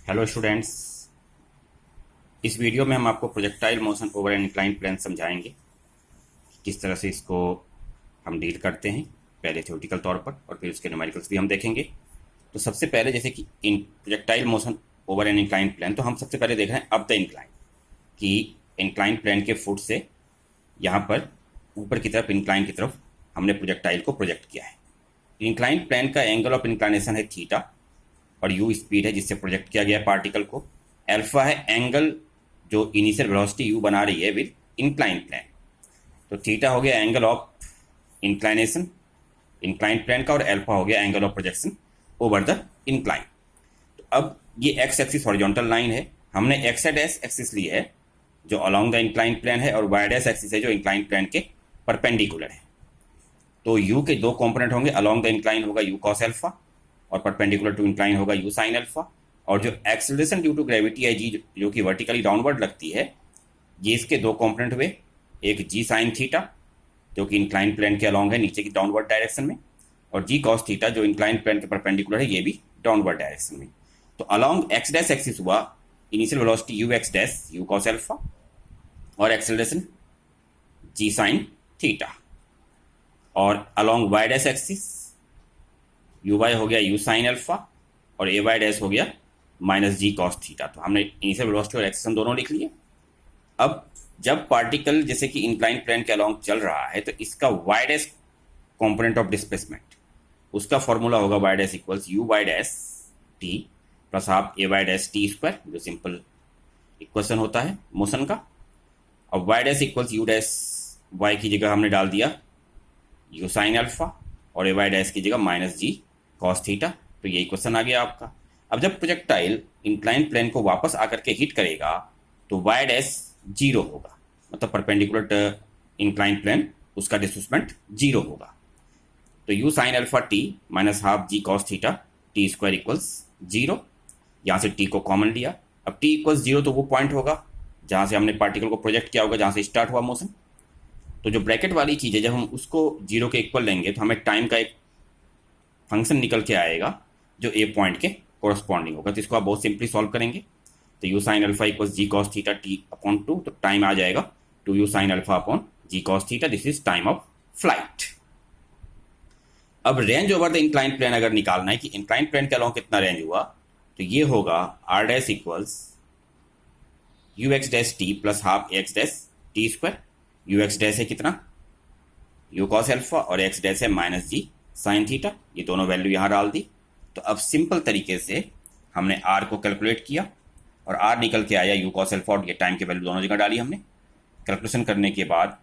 Hello students. इस video में हम आपको projectile motion over an inclined plane समझाएंगे। किस तरह से इसको हम डील करते हैं, पहले थ्योरेटिकल तौर पर और फिर उसके न्यूमेरिकल्स भी हम देखेंगे। तो सबसे पहले जैसे कि in projectile motion over an inclined plane, तो हम सबसे पहले देख रहे हैं अप द इंक्लाइन कि इंक्लाइंड प्लेन के फुट से यहाँ पर ऊपर की तरफ इंक्लाइन की तरफ हमने प्रोजेक्टाइल को प्रोजेक्ट किया है। इंक्लाइंड प्लेन का एंगल ऑफ इंक्लाइनेशन है थीटा और यू स्पीड है जिससे प्रोजेक्ट किया गया है पार्टिकल को। अल्फा है एंगल जो इनिशियल वेलोसिटी यू बना रही है विद इंक्लाइन प्लेन। तो थीटा हो गया angle of inclination incline plane का और अल्फा हो गया angle of projection over the incline. तो अब ये एक्स एक्सिस हॉरिजॉन्टल लाइन है, हमने एक्स डैश एक्सिस ली है जो अलोंग द इंक्लाइन प्लेन है और वाई डैश एक्सिस है जो इंक्लाइन प्लेन के परपेंडिकुलर है। तो यू के दो कंपोनेंट होंगे, अलोंग द इंक्लाइन होगा यू कॉस अल्फा और परपेंडिकुलर टू इंक्लाइन होगा यू साइन अल्फा। और जो एक्सेलरेशन ड्यू टू ग्रेविटी है जी जो कि वर्टिकली डाउनवर्ड लगती है, ये इसके दो कंपोनेंट हुए, एक जी साइन थीटा जो कि इंक्लाइन प्लेन के अलोंग है नीचे की डाउनवर्ड डायरेक्शन में, और जी कॉस थीटा जो इंक्लाइन प्लेन के परपेंडिकुलर है ये भी डाउनवर्ड डायरेक्शन में। तो अलोंग एक्स डैश एक्सिस हुआ initial velocity U X dash U cos alpha और एक्सेलरेशन जी साइन थीटा, और along Y dash axis U Y हो गया यू साइन अल्फा और ए वाई डैश हो गया माइनस जी कॉस थीटा। तो हमने इनिशियल वेलोसिटी और एक्सेलरेशन दोनों लिख लिए। अब जब पार्टिकल जैसे कि इंक्लाइन प्लेन के अलोंग चल रहा है तो इसका Y dash component of displacement, उसका फॉर्मूला होगा Y dash equals U Y dash T plus half A Y dash T square, जो सिंपल इक्वेशन होता है मोशन का। अब Y dash equals U dash Y की जगह हमने डाल दिया यू साइन अल्फा और ए वाई डैश की जगह माइनस जी कॉस थीटा। तो यही क्वेश्चन आ गया आपका। अब जब प्रोजेक्टाइल इंक्लाइन प्लेन को वापस आकर के हिट करेगा तो वाई डैश जीरो होगा, मतलब परपेंडिकुलर इंक्लाइन प्लेन उसका डिस्प्लेसमेंट जीरो होगा। तो U sine alpha T minus half G cos theta T square equals zero. यहाँ से टी को कॉमन लिया, अब टी इक्वल्स जीरो तो वो पॉइंट होगा जहाँ से हमने पार्टिकल को प्रोजेक्ट किया होगा, जहाँ से स्टार्ट हुआ मोशन। तो जो ब्रैकेट वाली चीज़ है जब हम उसको जीरो के इक्वल लेंगे तो हमें टाइम का एक फंक्शन निकल के आएगा जो ए पॉइंट के कोरस्पॉन्डिंग होगा। तो इसको आप बहुत सिंपली सॉल्व करेंगे। तो U sine alpha equals G cos theta T upon two, तो टाइम आ जाएगा two U sine alpha upon G cos theta, this is time of flight. अब range over the incline plane अगर निकालना है कि इंक्लाइन प्लेन के along कितना रेंज हुआ, तो ये होगा R dash equals U X dash T plus half X dash T square. U X dash है कितना यू कॉस अल्फा और एक्स डैश है माइनस जी साइन थीटा, ये दोनों वैल्यू यहाँ डाल दी। तो अब सिंपल तरीके से हमने आर को कैलकुलेट किया और आर निकल के आया यू कॉस अल्फा और ये टाइम के वैल्यू दोनों जगह डाली हमने। कैलकुलेशन करने के बाद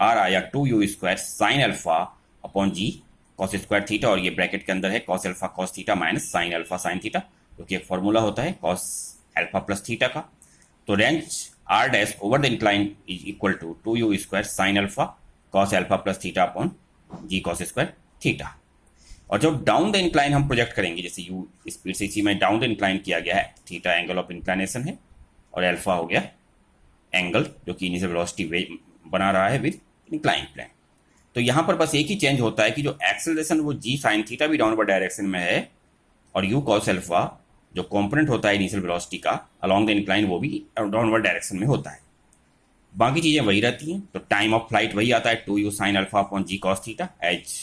आर आया two U square sine alpha upon G cos square theta, और ये ब्रैकेट के अंदर है cos alpha cos theta minus sine alpha sine theta, क्योंकि एक फॉर्मूला होता है कॉस अल्फा प्लस थीटा का। तो range R dash over the incline is equal to two U square sine alpha cos alpha plus theta upon G cos square theta. और जब down the incline हम project करेंगे, जैसे you speed से इसी में डाउन द इंक्लाइन किया गया है, थीटा एंगल ऑफ इंक्लाइनेशन है और अल्फा हो गया एंगल जो कि इनिशियल वेलोसिटी बना रहा है विद इंक्लाइन प्लेन। तो यहाँ पर बस एक ही चेंज होता है कि जो एक्सेलरेशन वो जी साइन थीटा भी डाउनवर्ड डायरेक्शन में है और यू कॉस अल्फा जो कॉम्पोनेंट होता है इनिशियल वेलोसिटी का अलोंग द इंक्लाइन वो भी डाउनवर्ड डायरेक्शन में होता है। बाकी चीज़ें वही रहती हैं। तो टाइम ऑफ फ्लाइट वही आता है two U sine alpha upon G cos theta as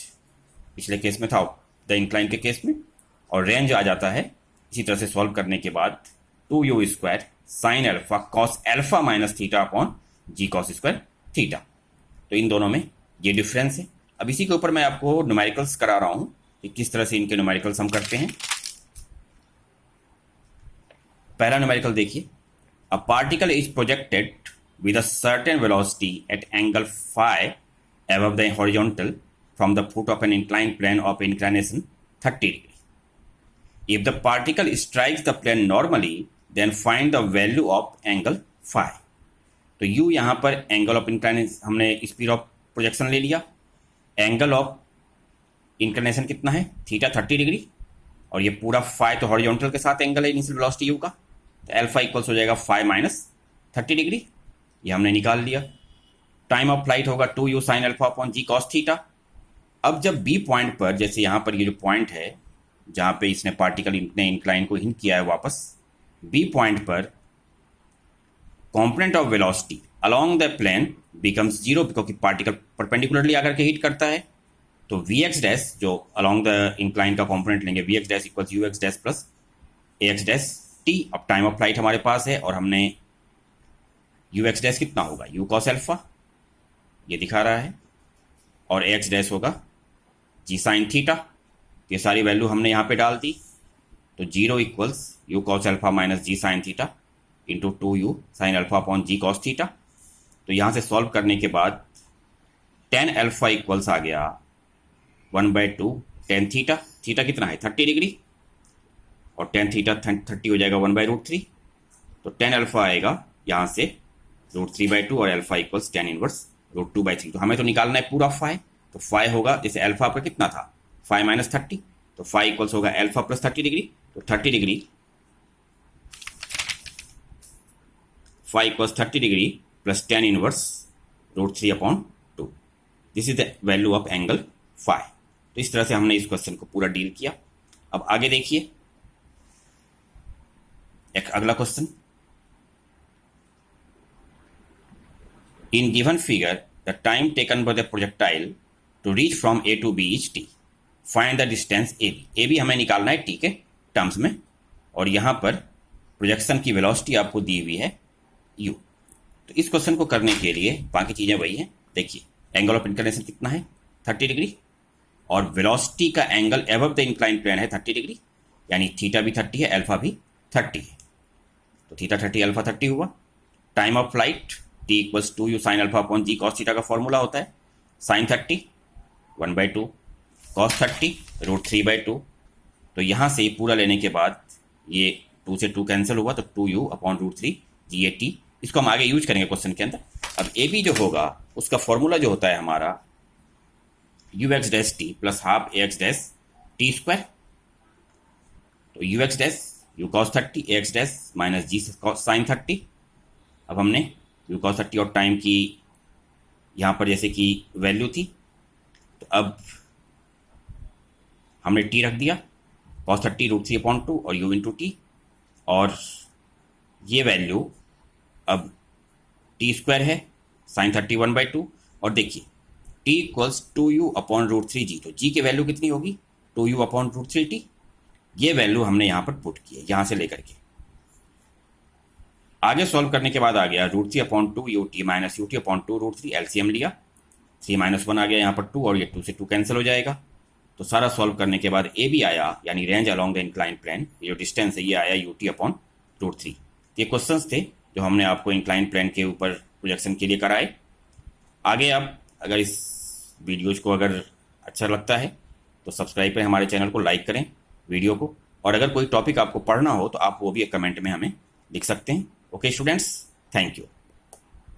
पिछले केस में था द इंक्लाइन के केस में, और रेंज आ जाता है इसी तरह से सॉल्व करने के बाद two U square sine alpha cos alpha minus theta upon G cos square theta. तो इन दोनों में ये डिफरेंस है। अब इसी के ऊपर मैं आपको न्यूमेरिकल्स करा रहा हूँ कि किस तरह से इनके न्यूमेरिकल्स हम करते हैं। पहला न्यूमेरिकल देखिए, a particle is projected with a certain velocity at angle phi above the horizontal from the foot of an inclined plane of inclination 30 degree. If the particle strikes the plane normally, then find the value of angle phi. तो u यहाँ पर angle of inclination, हमने speed of projection ले लिया, angle of inclination कितना है theta 30 degree, और ये पूरा फाई तो हॉरिजॉन्टल के साथ एंगल है इनिशियल वेलोसिटी u का, तो अल्फा इक्वल्स हो जाएगा फाई माइनस 30 डिग्री, ये हमने निकाल लिया। टाइम ऑफ फ्लाइट होगा two U sine alpha upon G cos theta. अब जब बी पॉइंट पर, जैसे यहाँ पर ये जो पॉइंट है जहाँ पे इसने पार्टिकल ने इंक्लाइन को हिट किया है वापस, बी पॉइंट पर component of velocity along the plane becomes zero, क्योंकि पार्टिकल परपेंडिकुलरली आकर के हिट करता है। तो वी एक्स डैश जो अलोंग द इंक्लाइन का कॉम्पोनेंट लेंगे, V X dash equals U X dash plus A X dash T. अब टाइम ऑफ फ्लाइट हमारे पास है और हमने यू एक्स डैश कितना होगा, यू कॉस एल्फा, ये दिखा रहा है, और ए एक्स डैश होगा जी साइन थीटा। ये सारी वैल्यू हमने यहाँ पे डाल दी। तो zero equals U cos alpha minus G sine theta into 2u sine alpha upon G cos theta. तो यहाँ से सॉल्व करने के बाद टेन अल्फा इक्वल्स आ गया 1/2 टेन थीटा। थीटा कितना है 30 डिग्री, और टेन थीटा 30 हो जाएगा 1/√3। तो टेन अल्फा आएगा यहाँ से √3/2 और अल्फा इक्वल्स टेन इनवर्स √2/3। तो हमें तो निकालना है पूरा फाई। तो फाई होगा, जैसे अल्फा आपका कितना था, फाई माइनस 30, तो फाई इक्वल्स होगा अल्फा प्लस 30 डिग्री। तो 30 degree, phi equals 30 degree plus tan inverse √3/2। This is the value of angle phi. तो इस तरह से हमने इस क्वेश्चन को पूरा डील किया। अब आगे देखिए एक अगला question. In given figure the time taken by the projectile to reach from A to B is T, find the distance A B. A B हमें निकालना है टी के टर्म्स में, और यहाँ पर प्रोजेक्शन की वेलोसिटी आपको दी हुई है u। तो इस क्वेश्चन को करने के लिए बाकी चीज़ें वही हैं। देखिए एंगल ऑफ इंक्लिनेशन कितना है 30 डिग्री, और वेलोसिटी का angle above the incline plane है 30 डिग्री, यानी थीटा भी 30 है, अल्फा भी 30 है। तो थीटा 30 अल्फा 30 हुआ। Time of flight T equals 2u sine alpha upon G cos theta का फॉर्मूला होता है साइन 30 1/2 कॉस 30 √3/2। तो यहाँ से पूरा लेने के बाद ये 2 से 2 कैंसिल हुआ, तो 2u upon √3 ji A T. इसको हम आगे यूज करेंगे क्वेश्चन के अंदर। अब ए बी जो होगा उसका फॉर्मूला जो होता है हमारा U X dash T plus half A X dash T square. तो U X dash U cos 30 A X dash minus G sine 30। अब हमने यू कॉस 30 और टाइम की यहाँ पर जैसे कि वैल्यू थी, तो अब हमने टी रख दिया कॉस 30 √3/2 और यू इंटू टी, और ये वैल्यू अब टी स्क्वायर है साइन 30 1/2। और देखिए T equals 2u upon √3g। तो g की वैल्यू कितनी होगी 2u अपॉन √3t। ये वैल्यू हमने यहाँ पर पुट की है, यहाँ से लेकर के आगे सॉल्व करने के बाद आ गया √3/2 ut माइनस ut/2 √3। एलसीएम लिया, 3 - 1 आ गया यहाँ पर 2, और ये 2 से 2 कैंसिल हो जाएगा। तो सारा सॉल्व करने के बाद ए बी आया, यानी range along the incline plane, ये जो डिस्टेंस है ये आया ut/√3। ये क्वेश्चंस थे जो हमने आपको इंक्लाइन प्लेन के ऊपर प्रोजेक्शन के लिए कराए। आगे आप अगर इस वीडियोज़ को अगर अच्छा लगता है तो सब्सक्राइब करें, हमारे चैनल को लाइक करें वीडियो को, और अगर कोई टॉपिक आपको पढ़ना हो तो आप वो भी एक कमेंट में हमें लिख सकते हैं। Okay students, thank you.